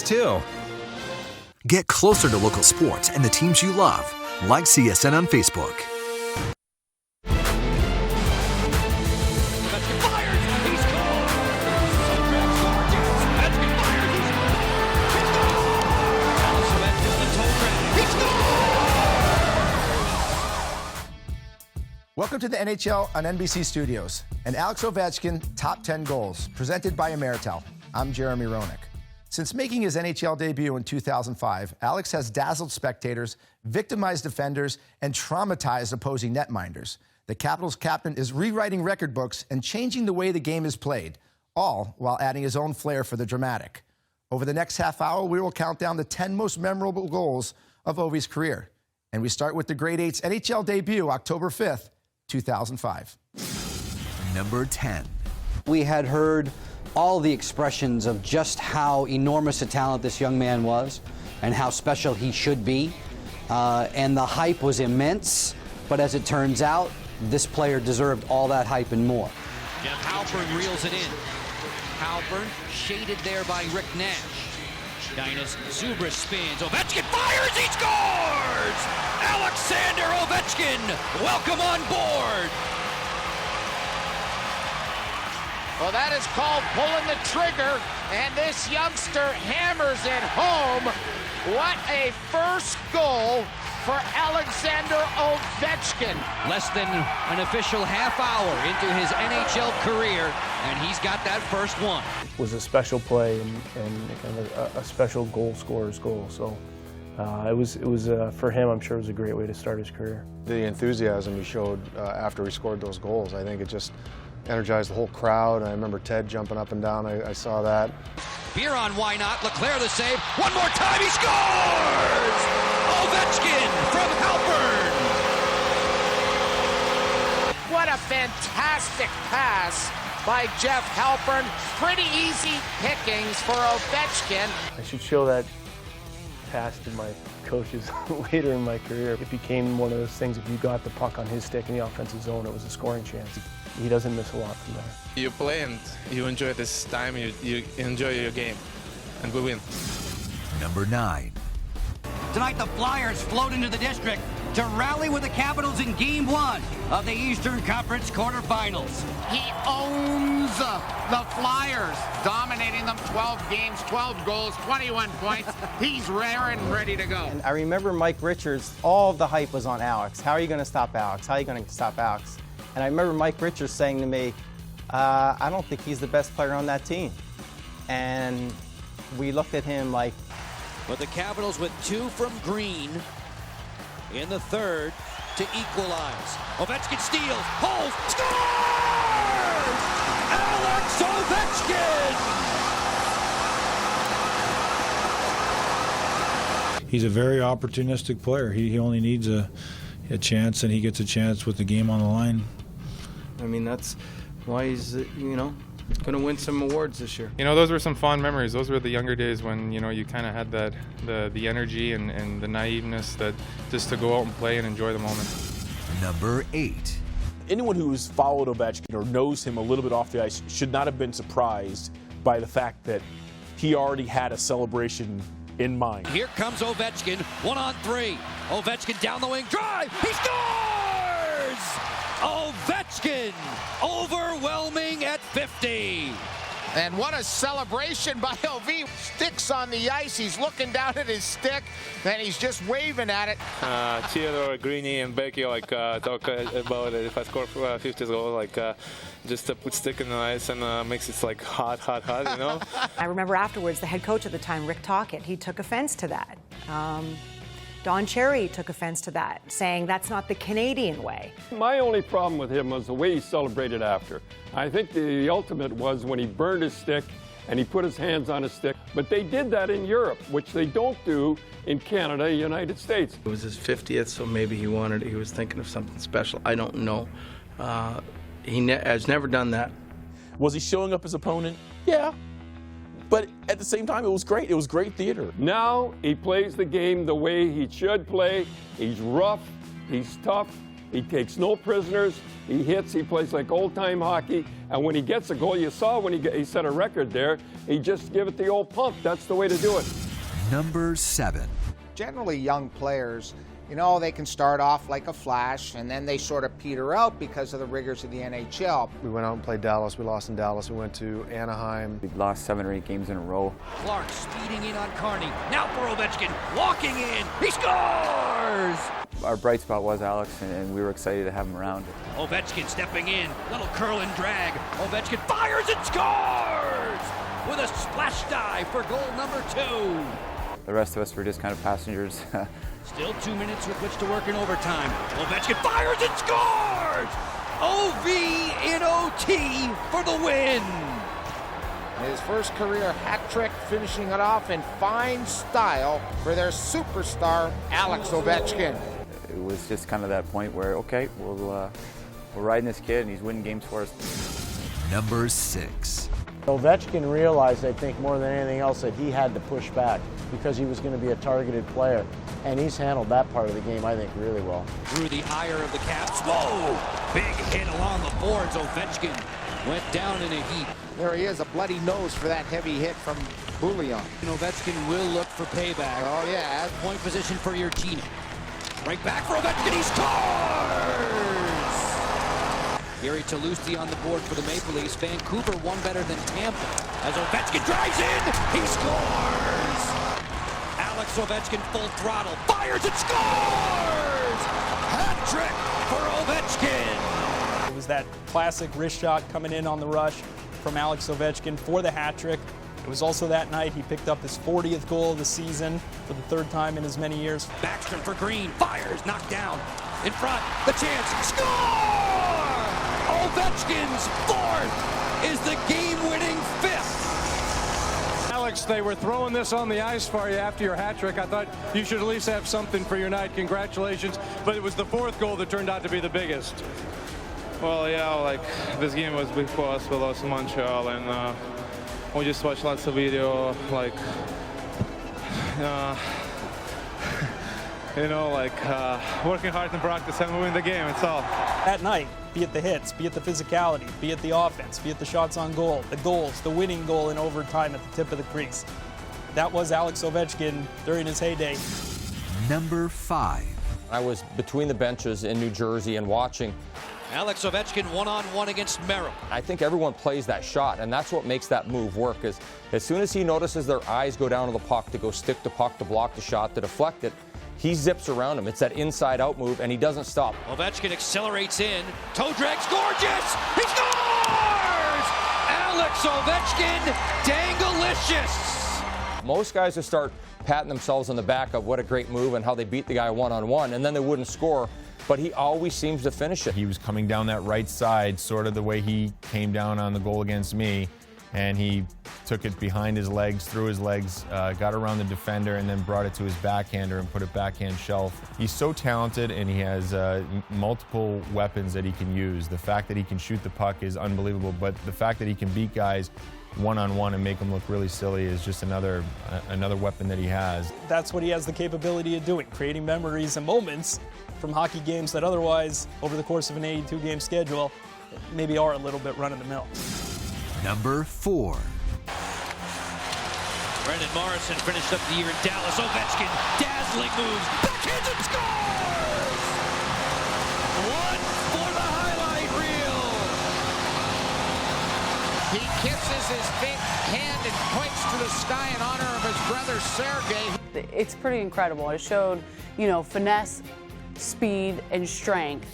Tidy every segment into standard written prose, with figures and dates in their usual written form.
too. Get closer to local sports and the teams you love. Like CSN on Facebook. Welcome to the NHL on NBC Studios and Alex Ovechkin Top 10 Goals, presented by Ameritel. I'm Jeremy Roenick. Since making his NHL debut in 2005, Alex has dazzled spectators, victimized defenders, and traumatized opposing netminders. The Capitals captain is rewriting record books and changing the way the game is played, all while adding his own flair for the dramatic. Over the next half hour, we will count down the 10 most memorable goals of Ovi's career. And we start with the Grade 8's NHL debut, October 5th, 2005. Number 10. We had heard all the expressions of just how enormous a talent this young man was and how special he should be. And the hype was immense, but as it turns out, this player deserved all that hype and more. Jeff Halpern reels it in. Halpern shaded there by Rick Nash. Dinas Zubris spins. Ovechkin fires, he scores! Alexander Ovechkin, welcome on board! Well, that is called pulling the trigger, and this youngster hammers it home. What a first goal for Alexander Ovechkin. Less than an official half hour into his NHL career, and he's got that first one. It was a special play and kind of a special goal scorer's goal. So it was for him, I'm sure it was a great way to start his career. The enthusiasm he showed after he scored those goals, I think it just energized the whole crowd. I remember Ted jumping up and down. I saw that. Biron, why not? Leclerc the save. One more time, he scores! Ovechkin from Halpern. What a fantastic pass by Jeff Halpern. Pretty easy pickings for Ovechkin. I should show that pass to my coaches later in my career. It became one of those things, if you got the puck on his stick in the offensive zone, it was a scoring chance. He doesn't miss a lot from there. You play and you enjoy this time, you enjoy your game, and we win. Number 9. Tonight the Flyers float into the district to rally with the Capitals in Game 1 of the Eastern Conference quarterfinals. He owns the Flyers, dominating them 12 games, 12 goals, 21 points. He's rare and ready to go. And I remember Mike Richards, all of the hype was on Alex. How are you going to stop Alex? How are you going to stop Alex? And I remember Mike Richards saying to me, I don't think he's the best player on that team. And we looked at him like... But the Capitals with 2 from Green in the third to equalize. Ovechkin steals, holds, scores! Alex Ovechkin! He's a very opportunistic player. He only needs a chance, and he gets a chance with the game on the line. I mean, that's why he's, going to win some awards this year. Those were some fond memories. Those were the younger days when, you kind of had that the energy and the naiveness that just to go out and play and enjoy the moment. Number 8. Anyone who's followed Ovechkin or knows him a little bit off the ice should not have been surprised by the fact that he already had a celebration in mind. Here comes Ovechkin, 1-on-3. Ovechkin down the wing, drive, he scores! Ovechkin, overwhelming at 50. And what a celebration by LV. Sticks on the ice. He's looking down at his stick, and he's just waving at it. Theodore, Greeny, and Becky talk about it. If I score 50 goals, just to put stick in the ice and makes it hot. I remember afterwards, the head coach at the time, Rick Tocchet, he took offense to that. Don Cherry took offense to that, saying that's not the Canadian way. My only problem with him was the way he celebrated after. I think the ultimate was when he burned his stick and he put his hands on his stick. But they did that in Europe, which they don't do in Canada, United States. It was his 50th, so maybe he was thinking of something special. I don't know. He has never done that. Was he showing up his opponent? Yeah. But at the same time, it was great. It was great theater. Now he plays the game the way he should play. He's rough, he's tough, He takes no prisoners. He hits. He plays like old-time hockey. And when he gets a goal, you saw when he set a record there, he just give it the old pump. That's the way to do it. Number 7. Generally, young players, you know, they can start off like a flash, and then they sort of peter out because of the rigors of the NHL. We went out and played Dallas. We lost in Dallas. We went to Anaheim. We lost 7 or 8 games in a row. Clark speeding in on Carney. Now for Ovechkin, walking in. He scores! Our bright spot was Alex, and we were excited to have him around. Ovechkin stepping in. Little curl and drag. Ovechkin fires and scores! With a splash dive for goal number 2. The rest of us were just kind of passengers. Still 2 minutes with which to work in overtime. Ovechkin fires and scores! OV in OT for the win. His first career hat trick, finishing it off in fine style for their superstar, Alex Ovechkin. It was just kind of that point where, okay, we're riding this kid and he's winning games for us. Number 6. Ovechkin realized, I think, more than anything else, that he had to push back because he was going to be a targeted player. And he's handled that part of the game, I think, really well. Through the ire of the Caps. Whoa! Big hit along the boards. Ovechkin went down in a heap. There he is, a bloody nose for that heavy hit from Bouillon. Ovechkin will look for payback. Oh, yeah. Point position for your Gino. Right back for Ovechkin. He scores! Gary Toulouse on the board for the Maple Leafs. Vancouver won better than Tampa. As Ovechkin drives in, he scores! Alex Ovechkin full throttle, fires and scores! Hat trick for Ovechkin! It was that classic wrist shot coming in on the rush from Alex Ovechkin for the hat trick. It was also that night he picked up his 40th goal of the season for the 3rd time in as many years. Backstrom for Green, fires, knocked down. In front, the chance, score! Ovechkin's 4th is the game-winning 5th. Alex, they were throwing this on the ice for you after your hat trick. I thought you should at least have something for your night. Congratulations. But it was the 4th goal that turned out to be the biggest. Well, yeah, like this game was big for us. We lost in Montreal, and we just watched lots of video, like, you know, like working hard in practice and we win the game. It's all. That night, be it the hits, be it the physicality, be it the offense, be it the shots on goal, the goals, the winning goal in overtime at the tip of the crease. That was Alex Ovechkin during his heyday. Number 5. I was between the benches in New Jersey and watching. Alex Ovechkin one-on-one against Merrill. I think everyone plays that shot, and that's what makes that move work. Is as soon as he notices their eyes go down to the puck to go stick the puck, to block the shot, to deflect it, he zips around him. It's that inside-out move, and he doesn't stop. Ovechkin accelerates in. Toe drag's gorgeous! He scores! Alex Ovechkin, dangalicious! Most guys would start patting themselves on the back of what a great move and how they beat the guy one-on-one, and then they wouldn't score. But he always seems to finish it. He was coming down that right side, sort of the way he came down on the goal against me, and he took it behind his legs, through his legs, got around the defender, and then brought it to his backhander and put it backhand shelf. He's so talented, and he has multiple weapons that he can use. The fact that he can shoot the puck is unbelievable, but the fact that he can beat guys one-on-one and make them look really silly is just another weapon that he has. That's what he has the capability of doing, creating memories and moments from hockey games that otherwise, over the course of an 82-game schedule, maybe are a little bit run-of-the-mill. Number 4. Brendan Morrison finished up the year in Dallas. Ovechkin, dazzling moves, backhands and scores! One for the highlight reel. He kisses his big hand and points to the sky in honor of his brother Sergei. It's pretty incredible. It showed, finesse, speed, and strength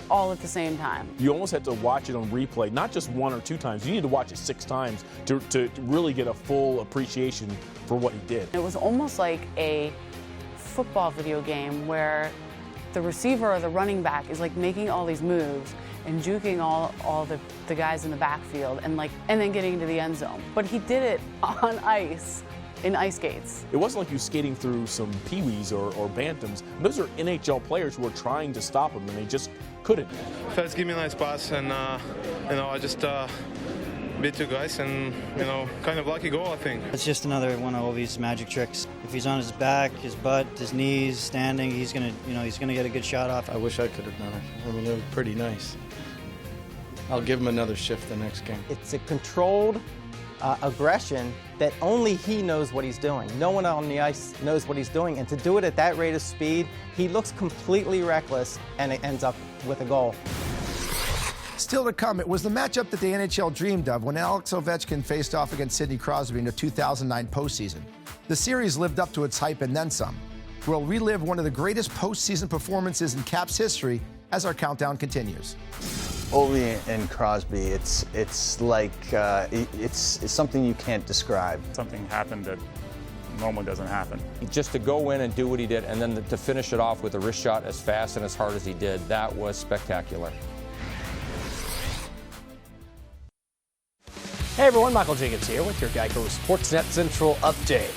all at the same time. You almost had to watch it on replay, not just 1 or 2 times. You need to watch it 6 times to really get a full appreciation for what he did. It was almost like a football video game where the receiver or the running back is like making all these moves and juking all the guys in the backfield and then getting into the end zone. But he did it on ice. In ice skates. It wasn't like you skating through some peewees or bantams. Those are NHL players who are trying to stop him, and they just couldn't. First, give me a nice pass, and I just beat two guys, and kind of lucky goal, I think. It's just another one of Ovi's magic tricks. If he's on his back, his butt, his knees, standing, he's gonna get a good shot off. I wish I could have done it. I mean, it was pretty nice. I'll give him another shift the next game. It's a controlled aggression that only he knows what he's doing. No one on the ice knows what he's doing, and to do it at that rate of speed, he looks completely reckless, and it ends up with a goal. Still to come, it was the matchup that the NHL dreamed of when Alex Ovechkin faced off against Sidney Crosby in the 2009 postseason. The series lived up to its hype and then some. We'll relive one of the greatest postseason performances in Caps history as our countdown continues. Ovi and Crosby, it's like it's something you can't describe. Something happened that normally doesn't happen. Just to go in and do what he did, and then to finish it off with a wrist shot as fast and as hard as he did, that was spectacular. Hey everyone, Michael Jacobs here with your Geico Sportsnet Central update.